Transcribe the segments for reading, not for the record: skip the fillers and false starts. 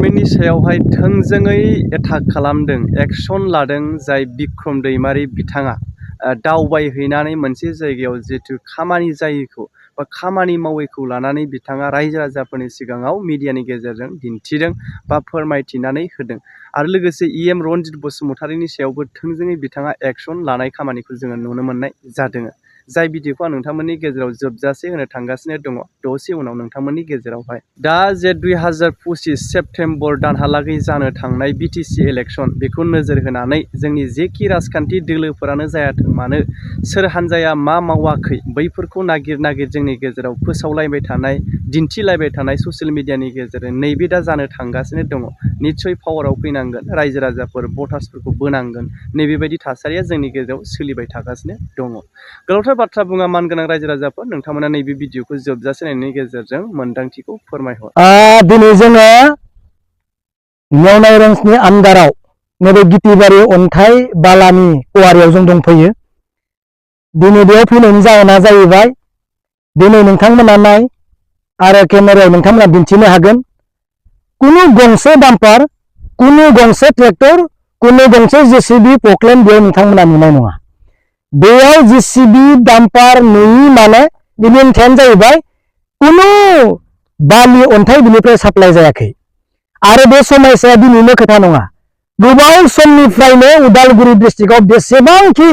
गभर्नमेन्टनि सायावहाय थोंजोङै एटाक खालामदों, एक्सन लादों जाय बिक्रम दैमारि बिथाङा दावबायहैनानै मोनसे जायगायाव जिहेथु खामानि जायैखौ बा खामानि मावैखौ लानानै बिथाङा रायजो राजाफोरनि सिगाङाव मिडियानि गेजेरजों दिन्थिदों बा फोरमायथिनानै होदों। आरो लोगोसे EM रनजित बसुमतारिनि सायावबो थोंजोङै बिथाङा एक्सन लानाय खामानिखौ जोङो नुनो मोननाय जादों। जाय भिडिअखौ आं नोंथांमोननि गेजेराव जोबजासे होनो थांगासिनो दङ दसे उनाव नोंथांमोननि गेजेरावहाय। दा जे 2025 सेप्तेम्बर दानहालागै जानो थांनाय BTC इलेक्सन बेखौ नोजोर होनानै जोंनि जेखि राजखान्थि दोलोफोरानो जायाथों मानो सोर हान्जाया मा मावाखै बैफोरखौ नागिर नागिर जोंनि गेजेराव फोसावलायबाय थानाय, दिन्थिलायबाय थानाय ससियेल मिडियानि गेजेरजों नैबे दा जानो थांगासिनो दङ। निस्सय पावाराव फैनांगोन, रायजो राजाफोर भटार्सफोरखौ बोनांगोन, नैबेबायदि थासारिया जोंनि गेजेराव सोलिबाय थागासिनो दङ। गोलावथार बाथ्रा बुङा मानगोनां रायजो राजाफोर, नोंथांमोना नैबे भिडिअखौ जोबजासे नायनायनि गेजेरजों मोन्दांथिखौ फोरमायहर। दिनै जोङो नेवनाय रेन्जनि आन्दाराव नैबे गितिबारि अन्थाइ बालानि कुवारियाव जों दंफैयो। दिनै बेयाव फैनायनि जाहोना जाहैबाय, दिनै नोंथांमोना नाय आरो केमेरायाव नोंथांमोना दिन्थिनो हागोन, कुनु गंसे डाम्पार, कुनु गंसे ट्रेक्टर, कुनु गंसे JCB पक्लेन बेयाव नोंथांमोना नुनाय नङा। बेयाव JCB डाम्पार नुयि माने बिनि ओंथियानो जाहैबाय कुनु बालि अन्थाइ बिनिफ्राय साप्लाय जायाखै। आरो बे समस्याया दिनैनो खोथा नङा, गोबाव समनिफ्रायनो उदालगुरि डिस्ट्रिक्टआव बेसेबांखि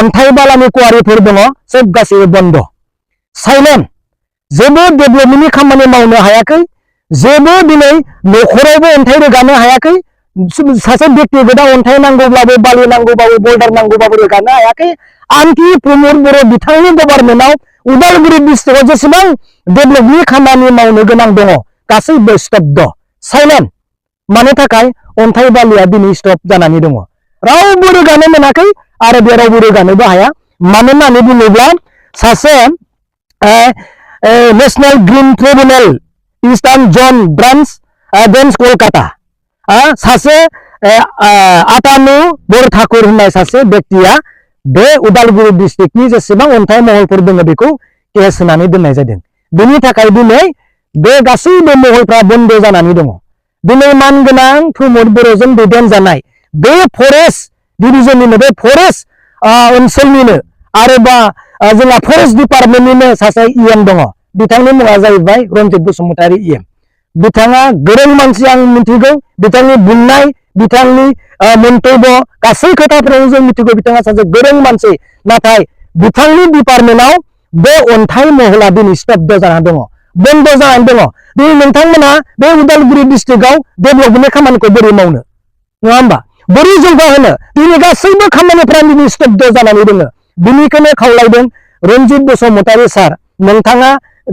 अन्थाइ बालानि कुवारिफोर दङ सब गासैबो बन्द, साइलेन्ट, जेबो डेभेलपमेन्टनि खामानि मावनो हायाखै, जेबो दिनै न'खरावबो अन्थाइ रोगानो हायाखै, सासे व्यक्तिगतआ अन्थाइ नांगौब्लाबो बालि नांगौब्लाबो बल्डार नांगौब्लाबो रोगानो हायाखै। आनखि प्रमद बर' बिथांनि गभर्नमेन्टआव उदालगुरि डिस्ट्रिक्टआव जेसेबां डेभेलपमेन्टनि खामानि मावनो गोनां दङ गासैबो स्तब्ध, साइलेन्ट। मानो थाखाय अन्थाइ बालिया दिनै स्टप जानानै दङ, रावबो रोगानो मोनाखै आरो बे रावबो रोगानोबो हाया। मानो होननानै बुङोब्ला सासे नेशनेल ग्रिन ट्रिब्युनेल इस्टार्न जन ब्रान्च कलकाता सासे आतानु बरठाकुर होननाय सासे व्यक्तिया बे उदालगुरि डिस्ट्रिक्टनि जेसेबां अन्थाइ महलफोर दङ बेखौ केस होनानै दोननाय जादों। बेनि थाखाय दिनै बे गासैबो महलफ्रा बन्द जानानै दङ। दिनै मानगोनां प्रमद बर'जों दैदेनजानाय बे फरेस्ट डिभिजननिनो, बे फरेस्ट ओनसोलनिनो आरोबा जोंहा फरेस्ट डिपार्टमेन्टनिनो सासे EM दङ, बिथांनि मुङा जाहैबाय रनजित बसुमतारि EM। बिथाङा गोरों मानसि, आं मिथिगौ बिथांनि बुंनाय, बिथांनि मन्तब्य गासै खोथाफोरावनो जों मिथिगौ बिथाङा सासे गोरों मानसि। नाथाय बिथांनि डिपार्टमेन्टआव बे अन्थाइ महला दिनै स्तब्ध जाना दङ, बन्द जानानै दङ। दिनै नोंथांमोना बे उदालगुरि डिस्ट्रिक्टआव डेभेलपमेन्टनि खामानिखौ बोरै मावनो, नङा होमबा, बोरै जौगाहोनो? दिनै गासैबो खामानिफ्रा दिनै स्तब्ध जानानै दङ। बिनिखायनो खावलायदों रनजित बसुमतारि सार, नोंथाङा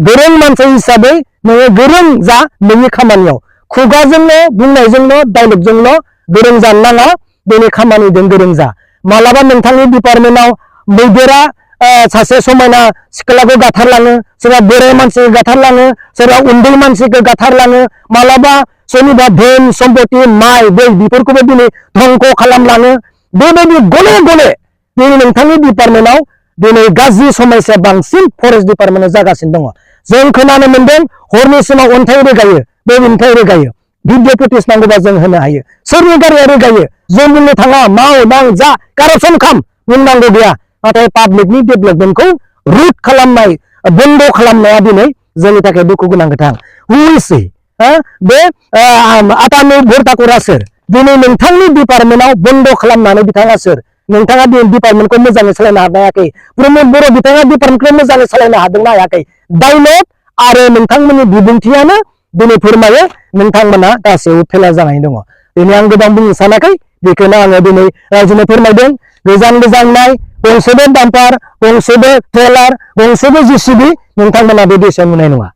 गोरों मानसि हिसाबै नोङो गोरों जा, नोंनि खामानियाव खुगाजोंल' बुंनायजोंल' डायलगजोंल' गोरों जानो नाङा, दिनै खामानिजों गोरों जा। मालाबा नोंथांनि डिपार्टमेन्टआव मैदेरा सासे समायना सिख्लाखौ गाथारलाङो, सोरबा बोराय मानसिखौ गाथारलाङो, सोरबा उन्दै मानसिखौ गाथारलाङो, मालाबा सोरनिबा धोन सम्पति माइ दै बेफोरखौबो दिनै धंख खालामलाङो। बेबायदि गले गले दिनै नोंथांनि डिपार्टमेन्टआव दिनै गाज्रि समस्या बांसिन फरेस्ट डिपार्टमेन्टआव जागासिनो दङ। जों खोनानो मोनदों हरनि समाव अन्थाइ रोगायो, बे अन्थाइ रोगायो, भिडिअ फुटेज नांगौबा जों होनो हायो। सोरनि गारिया रोगायो जों बुंनो थाङा, माव माव जा कारापसन खाम, बुंनांगौ गैया। नाथाय पाब्लिकनि डेभेलपमेन्टखौ रुट खालामनाय, बन्द खालामनाया दिनै जोंनि थाखाय दुखु गोनां खोथा। हु इज बे आतानु बरठाकुरा सोर? दिनै नोंथांनि डिपार्टमेन्टआव बन्द खालामनानै बिथाङा सोर? नोंथाङा दिनै डिपार्टमेन्टखौ मोजाङै सालायनो हानो हायाखै। प्रमद बर' बिथाङा डिपार्टमेन्टखौ मोजाङै सालायनो हादोंना हायाखै? डाइलग आरो नोंथांमोननि बिबुंथियानो दिनै फोरमायो नोंथांमोना गासैबो फेलार जानानै दङ। दिनै आं गोबां बुंनो सानाखै, बेखौनो आङो दिनै रायजोनो फोरमायदों। गोजान गोजाननाय गंसेबो डाम्पार, गंसेबो ट्रेलार, गंसेबो JCB नोंथांमोना बे देशआव नुनाय नङा।